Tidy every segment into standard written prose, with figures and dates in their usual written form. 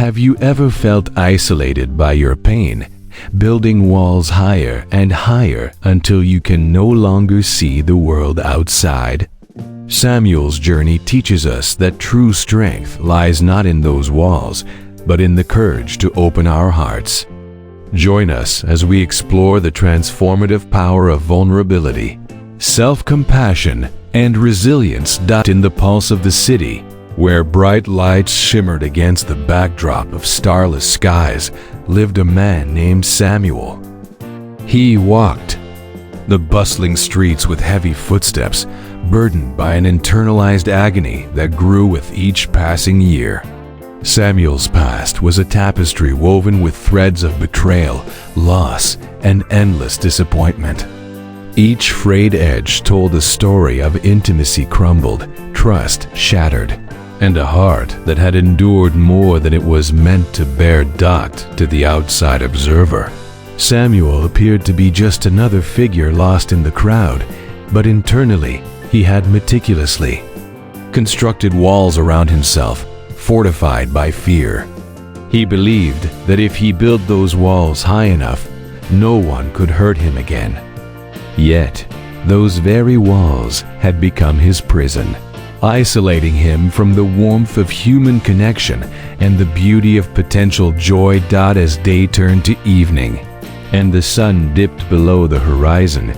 Have you ever felt isolated by your pain, building walls higher and higher until you can no longer see the world outside? Samuel's journey teaches us that true strength lies not in those walls, but in the courage to open our hearts. Join us as we explore the transformative power of vulnerability, self-compassion, and resilience. In the pulse of the city, where bright lights shimmered against the backdrop of starless skies, lived a man named Samuel. He walked the bustling streets with heavy footsteps, burdened by an internalized agony that grew with each passing year. Samuel's past was a tapestry woven with threads of betrayal, loss, and endless disappointment. Each frayed edge told a story of intimacy crumbled, trust shattered, and a heart that had endured more than it was meant to bear. To the outside observer, Samuel appeared to be just another figure lost in the crowd, but internally he had meticulously constructed walls around himself, fortified by fear. He believed that if he built those walls high enough, no one could hurt him again. Yet, those very walls had become his prison, isolating him from the warmth of human connection and the beauty of potential joy. As day turned to evening and the sun dipped below the horizon,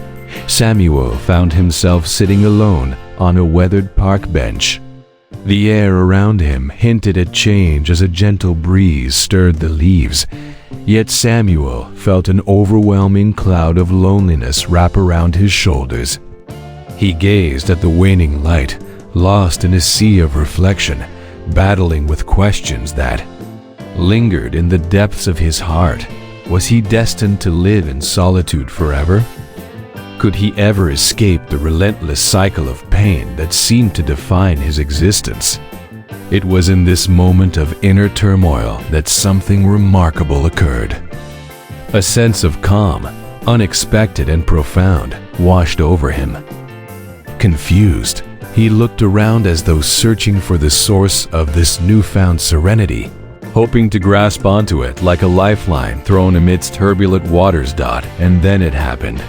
Samuel found himself sitting alone on a weathered park bench. The air around him hinted at change as a gentle breeze stirred the leaves, yet Samuel felt an overwhelming cloud of loneliness wrap around his shoulders. He gazed at the waning light, lost in a sea of reflection, battling with questions that lingered in the depths of his heart. Was he destined to live in solitude forever? Could he ever escape the relentless cycle of pain that seemed to define his existence? It was in this moment of inner turmoil that something remarkable occurred. A sense of calm, unexpected and profound, washed over him. Confused, he looked around as though searching for the source of this newfound serenity, hoping to grasp onto it like a lifeline thrown amidst turbulent waters. And then it happened.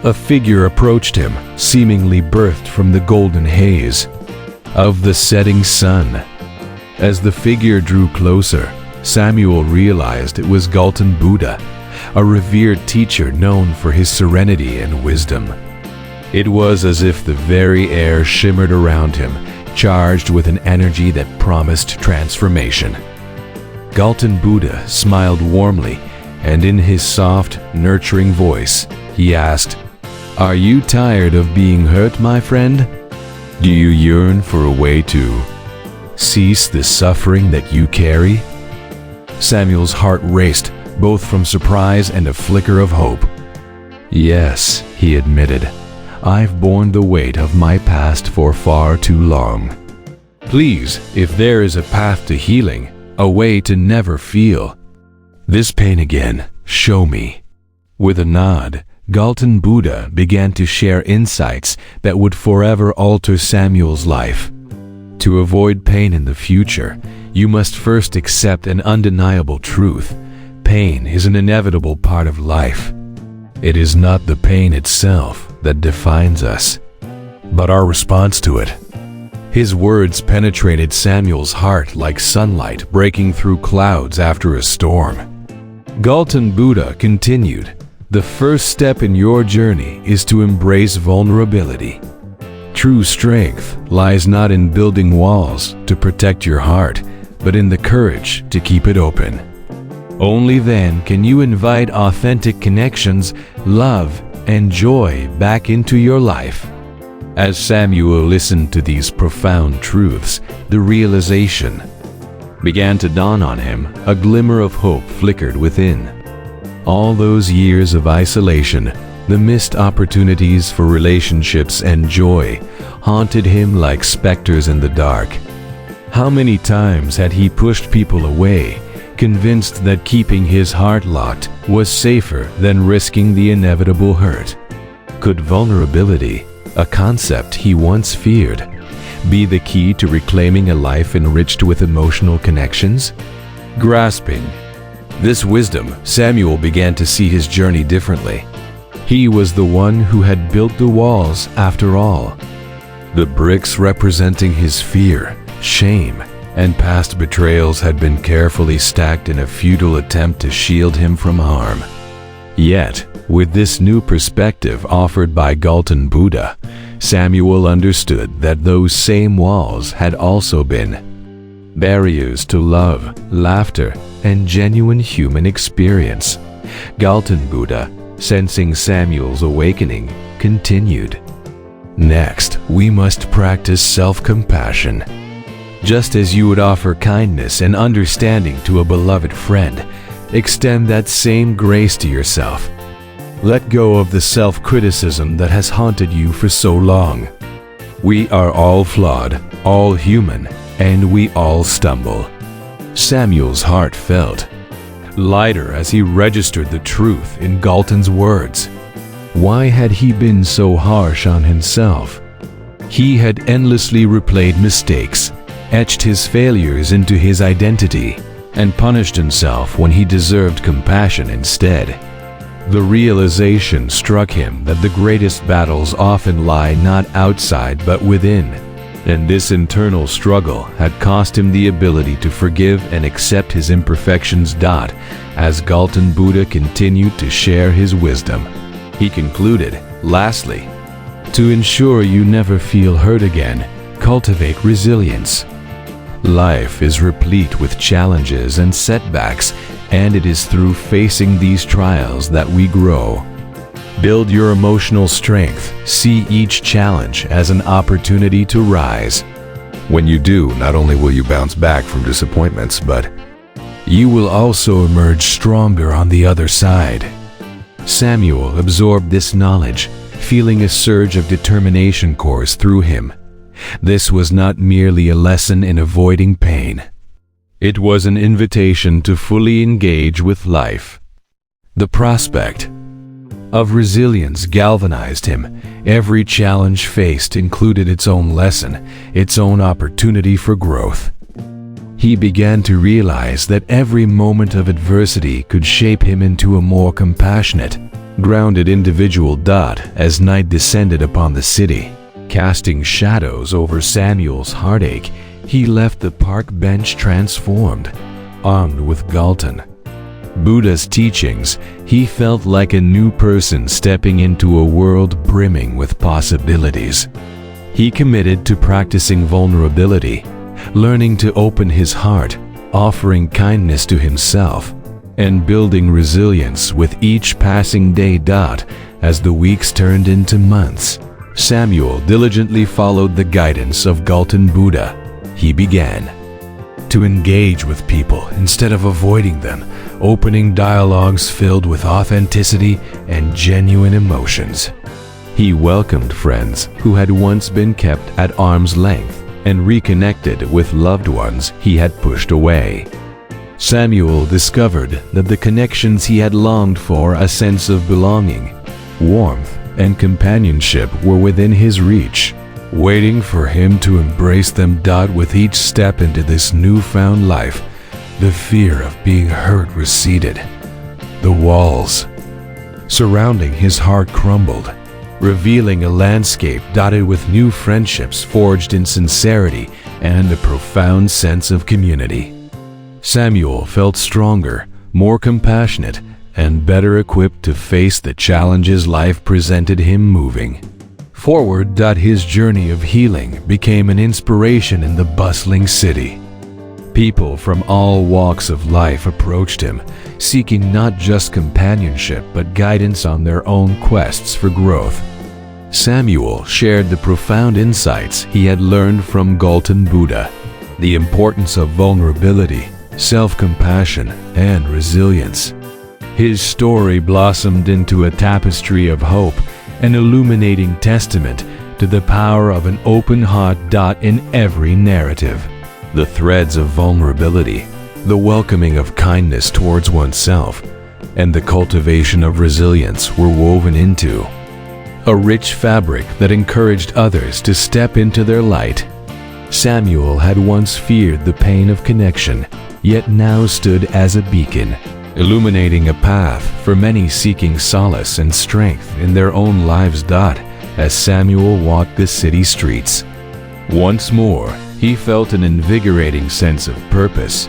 A figure approached him, seemingly birthed from the golden haze of the setting sun. As the figure drew closer, Samuel realized it was Gautama Buddha, a revered teacher known for his serenity and wisdom. It was as if the very air shimmered around him, charged with an energy that promised transformation. Gautama Buddha smiled warmly, and in his soft, nurturing voice, he asked, "Are you tired of being hurt, my friend? Do you yearn for a way to cease the suffering that you carry?" Samuel's heart raced, both from surprise and a flicker of hope. "Yes," he admitted, "I've borne the weight of my past for far too long. Please, if there is a path to healing, a way to never feel this pain again, show me." With a nod, Gautama Buddha began to share insights that would forever alter Samuel's life. To avoid pain in the future, you must first accept an undeniable truth. Pain is an inevitable part of life. It is not the pain itself that defines us, but our response to it. His words penetrated Samuel's heart like sunlight breaking through clouds after a storm. Gautama Buddha continued, "The first step in your journey is to embrace vulnerability. True strength lies not in building walls to protect your heart, but in the courage to keep it open. Only then can you invite authentic connections, love, and joy back into your life." As Samuel listened to these profound truths, the realization began to dawn on him. A glimmer of hope flickered within. All those years of isolation, the missed opportunities for relationships and joy, haunted him like specters in the dark. How many times had he pushed people away, convinced that keeping his heart locked was safer than risking the inevitable hurt? Could vulnerability, a concept he once feared, be the key to reclaiming a life enriched with emotional connections? Grasping this wisdom, Samuel began to see his journey differently. He was the one who had built the walls after all. The bricks representing his fear, shame, and past betrayals had been carefully stacked in a futile attempt to shield him from harm. Yet, with this new perspective offered by Gautama Buddha, Samuel understood that those same walls had also been barriers to love, laughter, and genuine human experience. Gautama Buddha, sensing Samuel's awakening, continued. Next, we must practice self-compassion. Just as you would offer kindness and understanding to a beloved friend, extend that same grace to yourself. Let go of the self-criticism that has haunted you for so long. We are all flawed, all human, and we all stumble. Samuel's heart felt lighter as he registered the truth in Galton's words. Why had he been so harsh on himself? He had endlessly replayed mistakes, etched his failures into his identity, and punished himself when he deserved compassion instead. The realization struck him that the greatest battles often lie not outside but within, and this internal struggle had cost him the ability to forgive and accept his imperfections. As Gautama Buddha continued to share his wisdom, he concluded, lastly, to ensure you never feel hurt again, cultivate resilience. Life is replete with challenges and setbacks, and it is through facing these trials that we grow. Build your emotional strength. See each challenge as an opportunity to rise. When you do, not only will you bounce back from disappointments, but you will also emerge stronger on the other side. Samuel absorbed this knowledge, feeling a surge of determination course through him. This was not merely a lesson in avoiding pain. It was an invitation to fully engage with life. The prospect of resilience galvanized him. Every challenge faced included its own lesson, its own opportunity for growth. He began to realize that every moment of adversity could shape him into a more compassionate, grounded individual. As night descended upon the city, casting shadows over Samuel's heartache, he left the park bench transformed. Armed with Gautama Buddha's teachings, he felt like a new person stepping into a world brimming with possibilities. He committed to practicing vulnerability, learning to open his heart, offering kindness to himself, and building resilience with each passing day. As the weeks turned into months, Samuel diligently followed the guidance of Gautama Buddha. He began to engage with people instead of avoiding them, opening dialogues filled with authenticity and genuine emotions. He welcomed friends who had once been kept at arm's length and reconnected with loved ones he had pushed away. Samuel discovered that the connections he had longed for, a sense of belonging, warmth, and companionship, were within his reach, waiting for him to embrace them. With each step into this newfound life, the fear of being hurt receded. The walls surrounding his heart crumbled, revealing a landscape dotted with new friendships forged in sincerity and a profound sense of community. Samuel felt stronger, more compassionate, and better equipped to face the challenges life presented him. Moving forward, his journey of healing became an inspiration in the bustling city. People from all walks of life approached him, seeking not just companionship but guidance on their own quests for growth. Samuel shared the profound insights he had learned from Gautama Buddha, the importance of vulnerability, self-compassion, and resilience. His story blossomed into a tapestry of hope, an illuminating testament to the power of an open heart. In every narrative, the threads of vulnerability, the welcoming of kindness towards oneself, and the cultivation of resilience were woven into a rich fabric that encouraged others to step into their light. Samuel had once feared the pain of connection, yet now stood as a beacon, illuminating a path for many seeking solace and strength in their own lives. As Samuel walked the city streets, once more he felt an invigorating sense of purpose.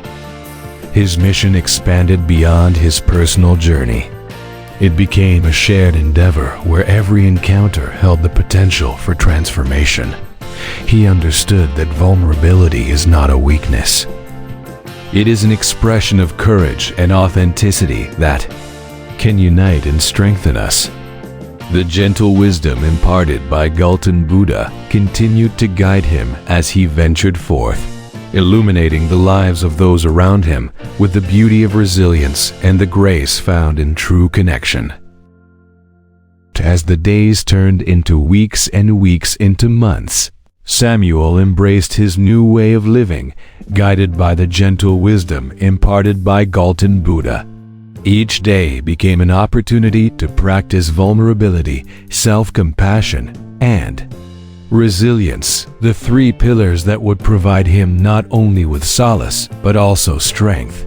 His mission expanded beyond his personal journey. It became a shared endeavor where every encounter held the potential for transformation. He understood that vulnerability is not a weakness. It is an expression of courage and authenticity that can unite and strengthen us. The gentle wisdom imparted by Gautama Buddha continued to guide him as he ventured forth, illuminating the lives of those around him with the beauty of resilience and the grace found in true connection. As the days turned into weeks and weeks into months, Samuel embraced his new way of living, guided by the gentle wisdom imparted by Gautama Buddha. Each day became an opportunity to practice vulnerability, self-compassion, and resilience, the three pillars that would provide him not only with solace, but also strength.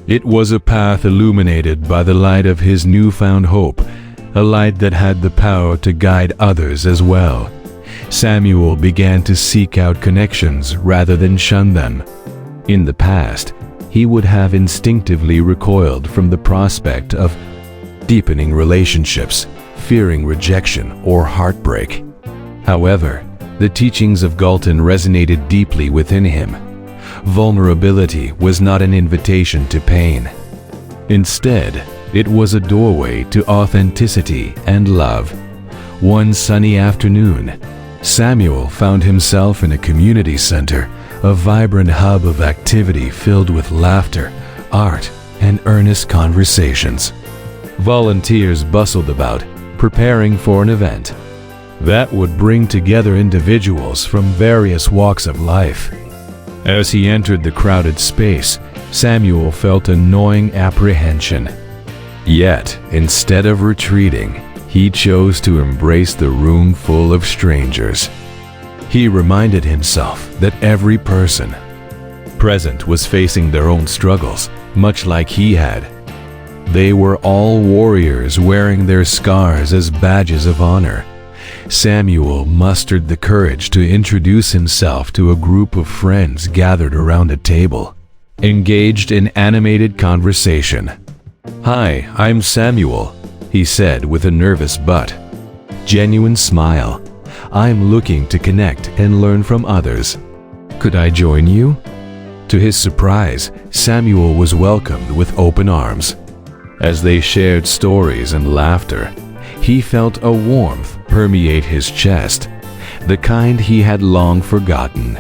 It was a path illuminated by the light of his newfound hope, a light that had the power to guide others as well. Samuel began to seek out connections rather than shun them. In the past, he would have instinctively recoiled from the prospect of deepening relationships, fearing rejection or heartbreak. However, the teachings of Galton resonated deeply within him. Vulnerability was not an invitation to pain. Instead, it was a doorway to authenticity and love. One sunny afternoon, Samuel found himself in a community center, a vibrant hub of activity filled with laughter, art, and earnest conversations. Volunteers bustled about, preparing for an event that would bring together individuals from various walks of life. As he entered the crowded space, Samuel felt a gnawing apprehension. Yet, instead of retreating, he chose to embrace the room full of strangers. He reminded himself that every person present was facing their own struggles, much like he had. They were all warriors wearing their scars as badges of honor. Samuel mustered the courage to introduce himself to a group of friends gathered around a table, engaged in animated conversation. "Hi, I'm Samuel," he said with a nervous but genuine smile. "I'm looking to connect and learn from others. Could I join you?" To his surprise, Samuel was welcomed with open arms. As they shared stories and laughter, he felt a warmth permeate his chest, the kind he had long forgotten.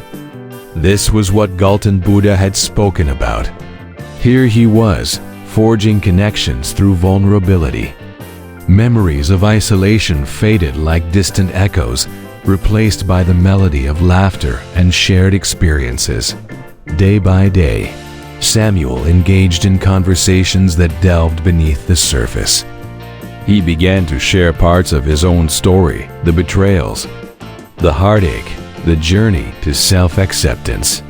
This was what Gautama Buddha had spoken about. Here he was, forging connections through vulnerability. Memories of isolation faded like distant echoes, replaced by the melody of laughter and shared experiences. Day by day, Samuel engaged in conversations that delved beneath the surface. He began to share parts of his own story, the betrayals, the heartache, the journey to self-acceptance.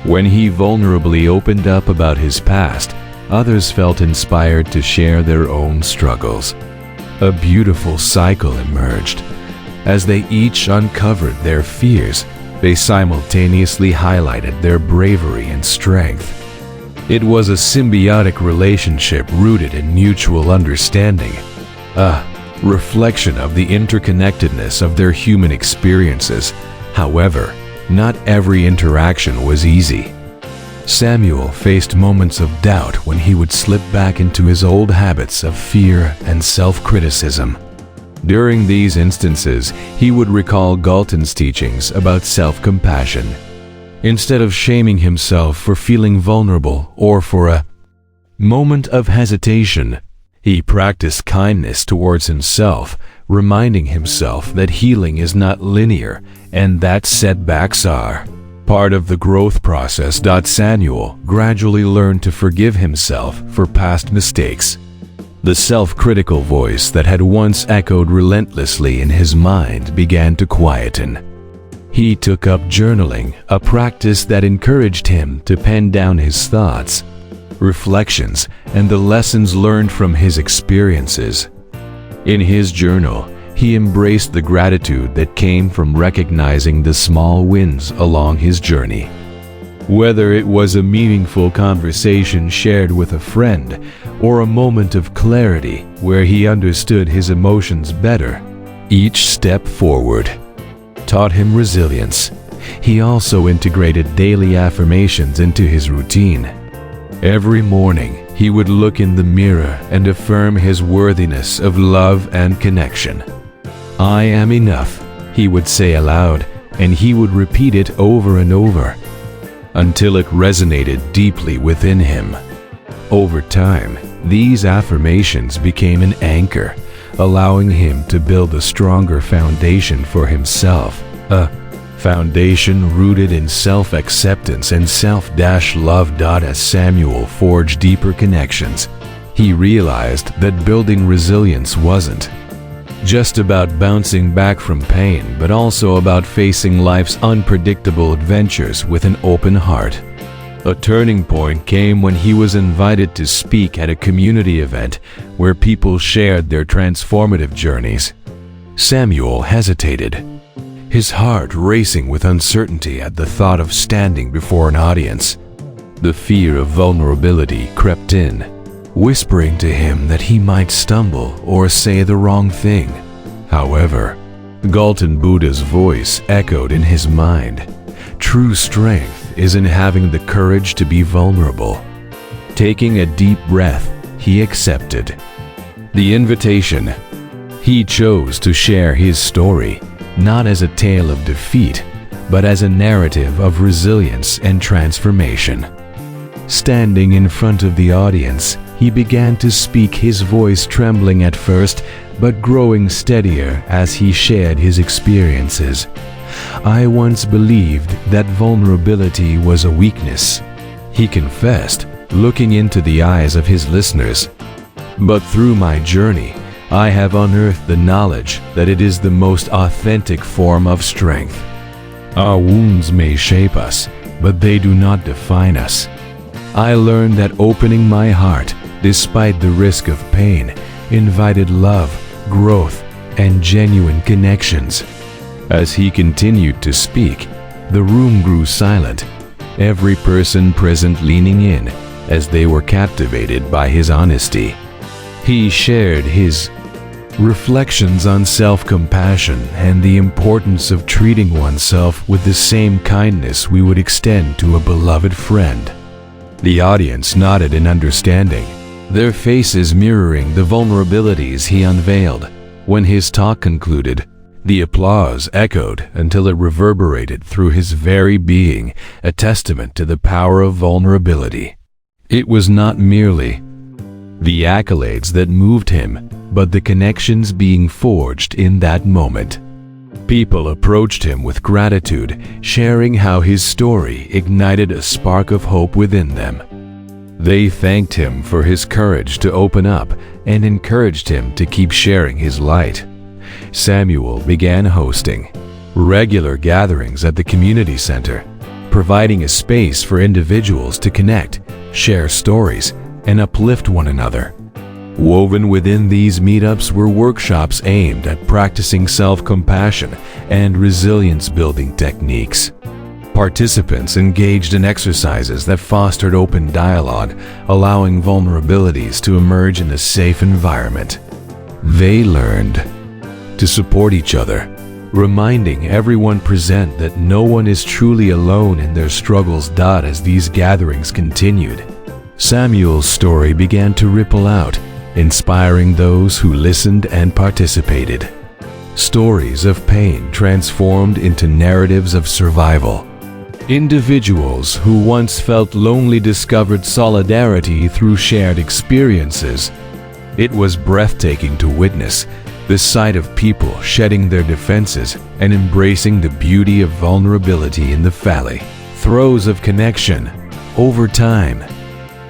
When he vulnerably opened up about his past, others felt inspired to share their own struggles. A beautiful cycle emerged. As they each uncovered their fears, they simultaneously highlighted their bravery and strength. It was a symbiotic relationship rooted in mutual understanding, a reflection of the interconnectedness of their human experiences. However, not every interaction was easy. Samuel faced moments of doubt when he would slip back into his old habits of fear and self-criticism. During these instances, he would recall Galton's teachings about self-compassion. Instead of shaming himself for feeling vulnerable or for a moment of hesitation, he practiced kindness towards himself, reminding himself that healing is not linear and that setbacks are part of the growth process. Samuel gradually learned to forgive himself for past mistakes. The self-critical voice that had once echoed relentlessly in his mind began to quieten. He took up journaling, a practice that encouraged him to pen down his thoughts, reflections, and the lessons learned from his experiences. In his journal, he embraced the gratitude that came from recognizing the small wins along his journey. Whether it was a meaningful conversation shared with a friend or a moment of clarity where he understood his emotions better, each step forward taught him resilience. He also integrated daily affirmations into his routine. Every morning, he would look in the mirror and affirm his worthiness of love and connection. "I am enough," he would say aloud, and he would repeat it over and over until it resonated deeply within him. Over time, these affirmations became an anchor, allowing him to build a stronger foundation for himself, a foundation rooted in self-acceptance and self-love. As Samuel forged deeper connections, he realized that building resilience wasn't just about bouncing back from pain, but also about facing life's unpredictable adventures with an open heart. A turning point came when he was invited to speak at a community event where people shared their transformative journeys. Samuel hesitated, his heart racing with uncertainty at the thought of standing before an audience. The fear of vulnerability crept in, whispering to him that he might stumble or say the wrong thing. However, Galton Buddha's voice echoed in his mind. True strength is in having the courage to be vulnerable. Taking a deep breath, he accepted the invitation. He chose to share his story, not as a tale of defeat, but as a narrative of resilience and transformation. Standing in front of the audience, he began to speak, his voice trembling at first, but growing steadier as he shared his experiences. "I once believed that vulnerability was a weakness," he confessed, looking into the eyes of his listeners. "But through my journey, I have unearthed the knowledge that it is the most authentic form of strength. Our wounds may shape us, but they do not define us. I learned that opening my heart, despite the risk of pain, invited love, growth, and genuine connections." As he continued to speak, the room grew silent, every person present leaning in as they were captivated by his honesty. He shared his reflections on self-compassion and the importance of treating oneself with the same kindness we would extend to a beloved friend. The audience nodded in understanding, their faces mirroring the vulnerabilities he unveiled. When his talk concluded, the applause echoed until it reverberated through his very being, a testament to the power of vulnerability. It was not merely the accolades that moved him, but the connections being forged in that moment. People approached him with gratitude, sharing how his story ignited a spark of hope within them. They thanked him for his courage to open up and encouraged him to keep sharing his light. Samuel began hosting regular gatherings at the community center, providing a space for individuals to connect, share stories, and uplift one another. Woven within these meetups were workshops aimed at practicing self-compassion and resilience-building techniques. Participants engaged in exercises that fostered open dialogue, allowing vulnerabilities to emerge in a safe environment. They learned to support each other, reminding everyone present that no one is truly alone in their struggles. As these gatherings continued, Samuel's story began to ripple out, inspiring those who listened and participated. Stories of pain transformed into narratives of survival. Individuals who once felt lonely discovered solidarity through shared experiences. It was breathtaking to witness the sight of people shedding their defenses and embracing the beauty of vulnerability in the valley. Throes of connection over time.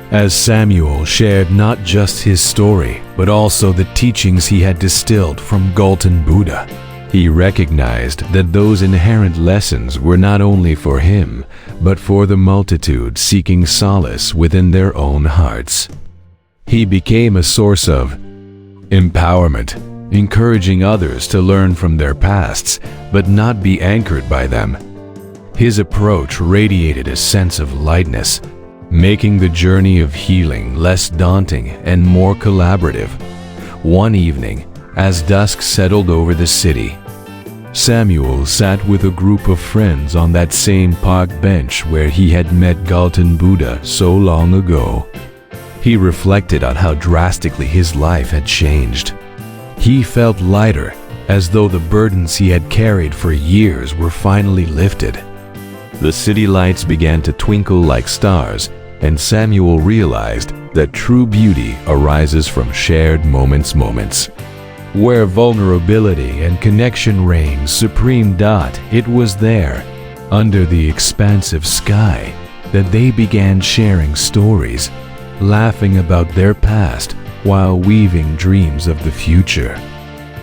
As Samuel shared not just his story, but also the teachings he had distilled from Galton Buddha, He recognized that those inherent lessons were not only for him, but for the multitude seeking solace within their own hearts. He became a source of empowerment, encouraging others to learn from their pasts, but not be anchored by them. His approach radiated a sense of lightness, making the journey of healing less daunting and more collaborative. One evening, as dusk settled over the city, Samuel sat with a group of friends on that same park bench where he had met Gautama Buddha so long ago. He reflected on how drastically his life had changed. He felt lighter, as though the burdens he had carried for years were finally lifted. The city lights began to twinkle like stars, and Samuel realized that true beauty arises from shared moments. Where vulnerability and connection reigned supreme, it was there, under the expansive sky, that they began sharing stories, laughing about their past while weaving dreams of the future.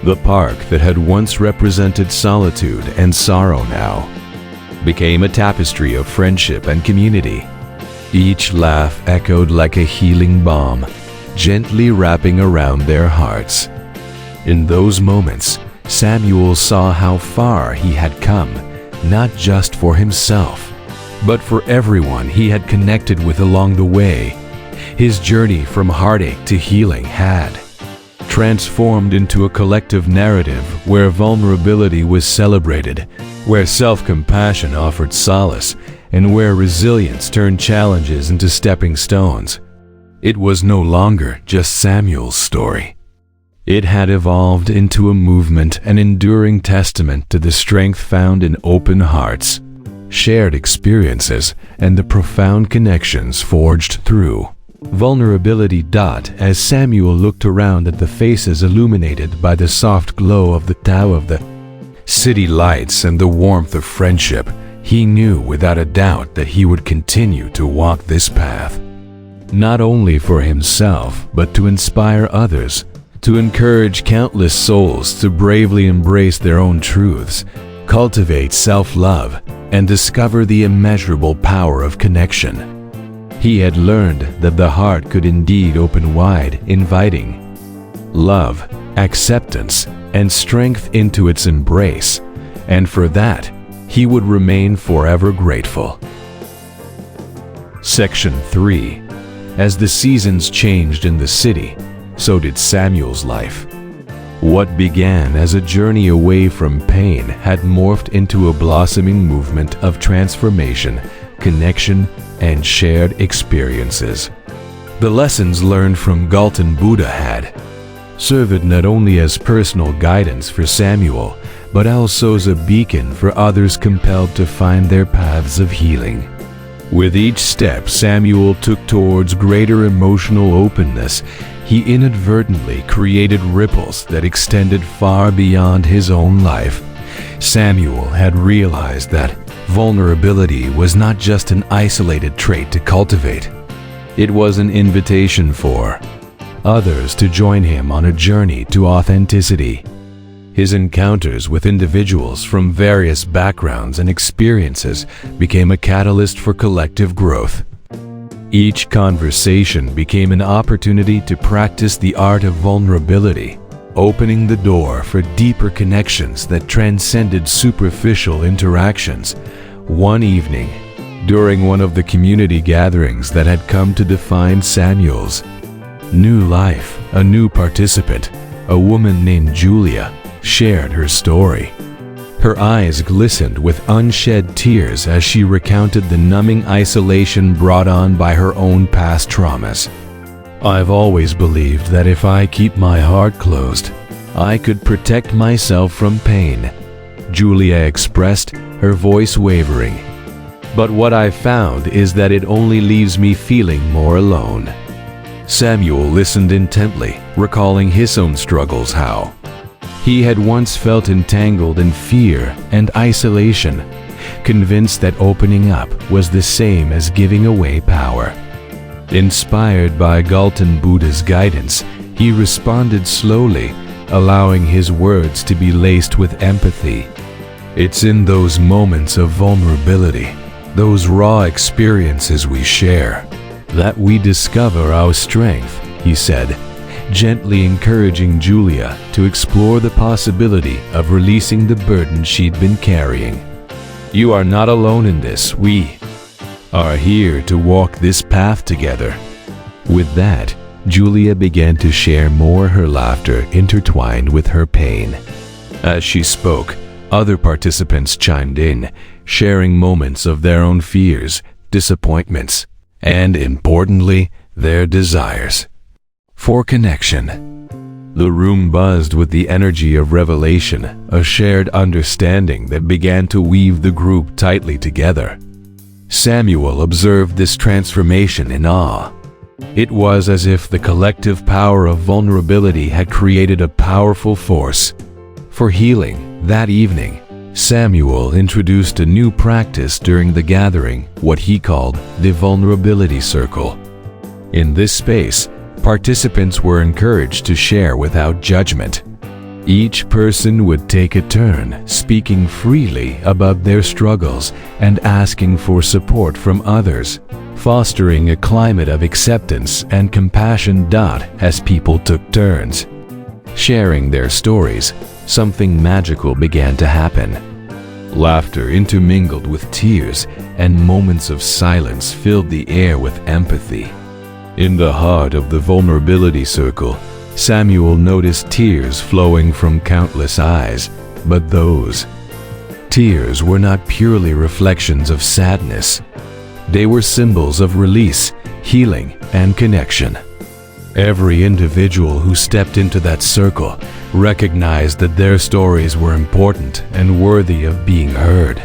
The park that had once represented solitude and sorrow now became a tapestry of friendship and community. Each laugh echoed like a healing balm, gently wrapping around their hearts. In those moments, Samuel saw how far he had come, not just for himself, but for everyone he had connected with along the way. His journey from heartache to healing had transformed into a collective narrative where vulnerability was celebrated, where self-compassion offered solace, and where resilience turned challenges into stepping stones. It was no longer just Samuel's story. It had evolved into a movement, an enduring testament to the strength found in open hearts, shared experiences, and the profound connections forged through vulnerability. As Samuel looked around at the faces illuminated by the soft glow of the Tao of the city lights and the warmth of friendship, he knew without a doubt that he would continue to walk this path, not only for himself, but to inspire others, to encourage countless souls to bravely embrace their own truths, cultivate self-love, and discover the immeasurable power of connection. He had learned that the heart could indeed open wide, inviting love, acceptance, and strength into its embrace, and for that, he would remain forever grateful. Section 3. As the seasons changed in the city, so did Samuel's life. What began as a journey away from pain had morphed into a blossoming movement of transformation, connection, and shared experiences. The lessons learned from Gautama Buddha had served not only as personal guidance for Samuel, but also as a beacon for others compelled to find their paths of healing. With each step Samuel took towards greater emotional openness, he inadvertently created ripples that extended far beyond his own life. Samuel had realized that vulnerability was not just an isolated trait to cultivate. It was an invitation for others to join him on a journey to authenticity. His encounters with individuals from various backgrounds and experiences became a catalyst for collective growth. Each conversation became an opportunity to practice the art of vulnerability, opening the door for deeper connections that transcended superficial interactions. One evening, during one of the community gatherings that had come to define Samuel's new life, a new participant, a woman named Julia, shared her story. Her eyes glistened with unshed tears as she recounted the numbing isolation brought on by her own past traumas. "I've always believed that if I keep my heart closed, I could protect myself from pain," Julia expressed, her voice wavering. "But what I've found is that it only leaves me feeling more alone." Samuel listened intently, recalling his own struggles, how he had once felt entangled in fear and isolation, convinced that opening up was the same as giving away power. Inspired by Gautama Buddha's guidance, he responded slowly, allowing his words to be laced with empathy. It's in those moments of vulnerability, those raw experiences we share, that we discover our strength, he said, gently encouraging Julia to explore the possibility of releasing the burden she'd been carrying. You are not alone in this. We are here to walk this path together. With that, Julia began to share more, her laughter intertwined with her pain. As she spoke, other participants chimed in, sharing moments of their own fears, disappointments, and, importantly, their desires for connection. The room buzzed with the energy of revelation, a shared understanding that began to weave the group tightly together. Samuel observed this transformation in awe. It was as if the collective power of vulnerability had created a powerful force for healing. That evening, Samuel introduced a new practice during the gathering, what he called the Vulnerability Circle. In this space, participants were encouraged to share without judgment. Each person would take a turn, speaking freely about their struggles and asking for support from others, fostering a climate of acceptance and compassion. As people took turns sharing their stories, something magical began to happen. Laughter intermingled with tears, and moments of silence filled the air with empathy. In the heart of the Vulnerability Circle, Samuel noticed tears flowing from countless eyes, but those tears were not purely reflections of sadness. They were symbols of release, healing, and connection. Every individual who stepped into that circle recognized that their stories were important and worthy of being heard.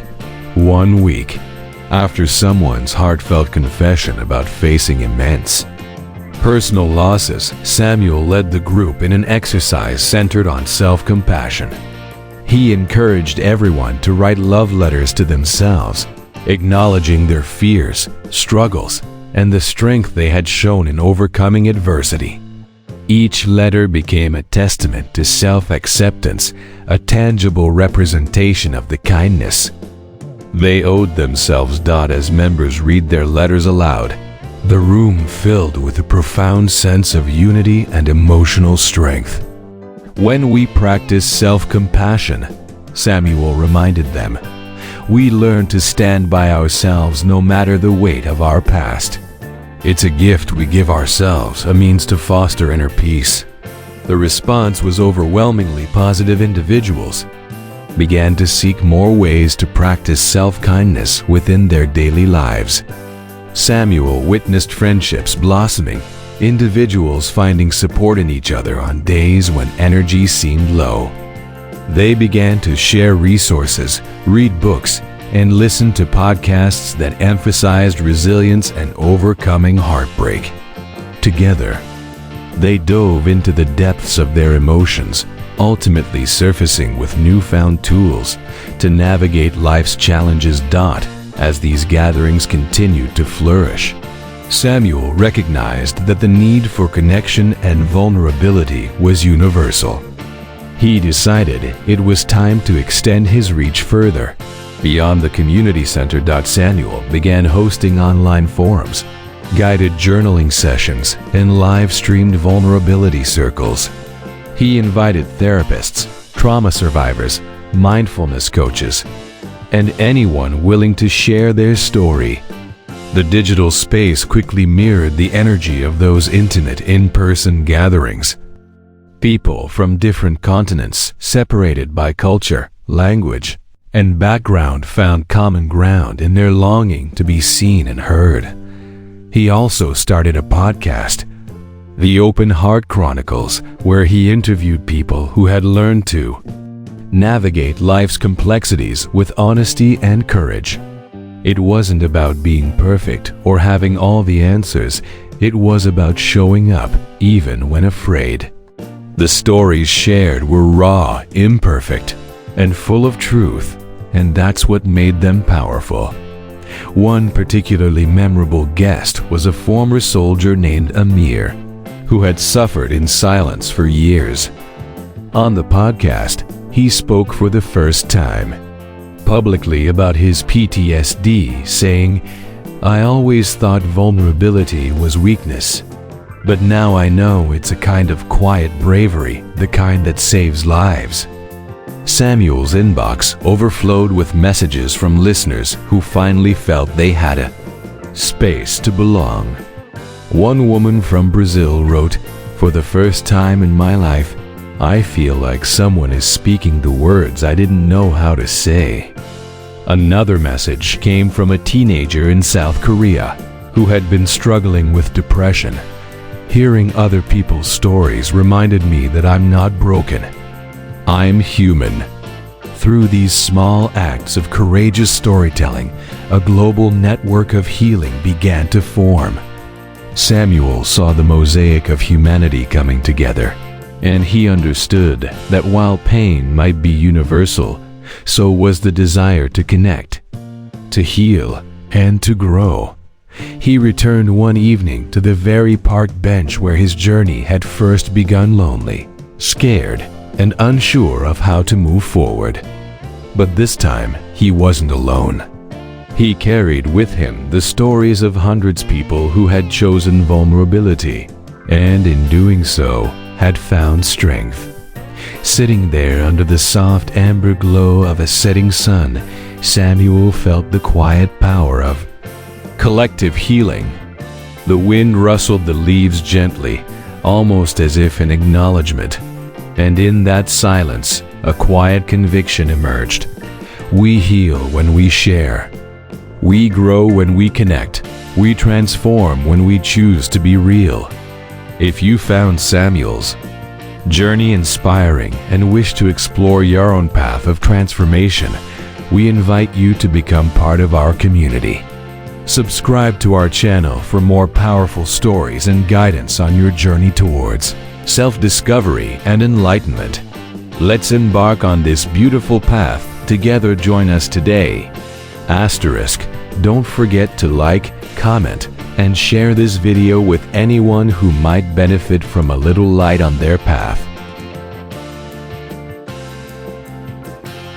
1 week after someone's heartfelt confession about facing immense personal losses, Samuel led the group in an exercise centered on self-compassion. He encouraged everyone to write love letters to themselves, acknowledging their fears, struggles, and the strength they had shown in overcoming adversity. Each letter became a testament to self-acceptance, a tangible representation of the kindness they owed themselves. As members read their letters aloud, the room filled with a profound sense of unity and emotional strength. When we practice self-compassion, Samuel reminded them, we learn to stand by ourselves no matter the weight of our past. It's a gift we give ourselves, a means to foster inner peace. The response was overwhelmingly positive. Individuals began to seek more ways to practice self-kindness within their daily lives. Samuel witnessed friendships blossoming, individuals finding support in each other on days when energy seemed low. They began to share resources, read books, and listen to podcasts that emphasized resilience and overcoming heartbreak. Together, they dove into the depths of their emotions, ultimately surfacing with newfound tools to navigate life's challenges. As these gatherings continued to flourish, Samuel recognized that the need for connection and vulnerability was universal. He decided it was time to extend his reach further. Beyond the community center, Samuel began hosting online forums, guided journaling sessions, and live-streamed vulnerability circles. He invited therapists, trauma survivors, mindfulness coaches, and anyone willing to share their story. The digital space quickly mirrored the energy of those intimate in-person gatherings. People from different continents, separated by culture, language, and background, found common ground in their longing to be seen and heard. He also started a podcast, The Open Heart Chronicles, where he interviewed people who had learned to navigate life's complexities with honesty and courage. It wasn't about being perfect or having all the answers. It was about showing up even when afraid. The stories shared were raw, imperfect, and full of truth, and that's what made them powerful. One particularly memorable guest was a former soldier named Amir, who had suffered in silence for years. On the podcast, he spoke for the first time, publicly about his PTSD, saying, "I always thought vulnerability was weakness, but now I know it's a kind of quiet bravery, the kind that saves lives." Samuel's inbox overflowed with messages from listeners who finally felt they had a space to belong. One woman from Brazil wrote, "For the first time in my life, I feel like someone is speaking the words I didn't know how to say." Another message came from a teenager in South Korea who had been struggling with depression. "Hearing other people's stories reminded me that I'm not broken. I'm human." Through these small acts of courageous storytelling, a global network of healing began to form. Samuel saw the mosaic of humanity coming together, and he understood that while pain might be universal, so was the desire to connect, to heal, and to grow. He returned one evening to the very park bench where his journey had first begun, lonely, scared, and unsure of how to move forward. But this time, he wasn't alone. He carried with him the stories of hundreds of people who had chosen vulnerability, and in doing so, had found strength. Sitting there under the soft amber glow of a setting sun, Samuel felt the quiet power of collective healing. The wind rustled the leaves gently, almost as if in acknowledgement. And in that silence, a quiet conviction emerged. We heal when we share. We grow when we connect. We transform when we choose to be real. If you found Samuel's journey inspiring and wish to explore your own path of transformation, we invite you to become part of our community. Subscribe to our channel for more powerful stories and guidance on your journey towards self-discovery and enlightenment. Let's embark on this beautiful path together. Join us today. Asterisk, don't forget to like, comment, and share this video with anyone who might benefit from a little light on their path.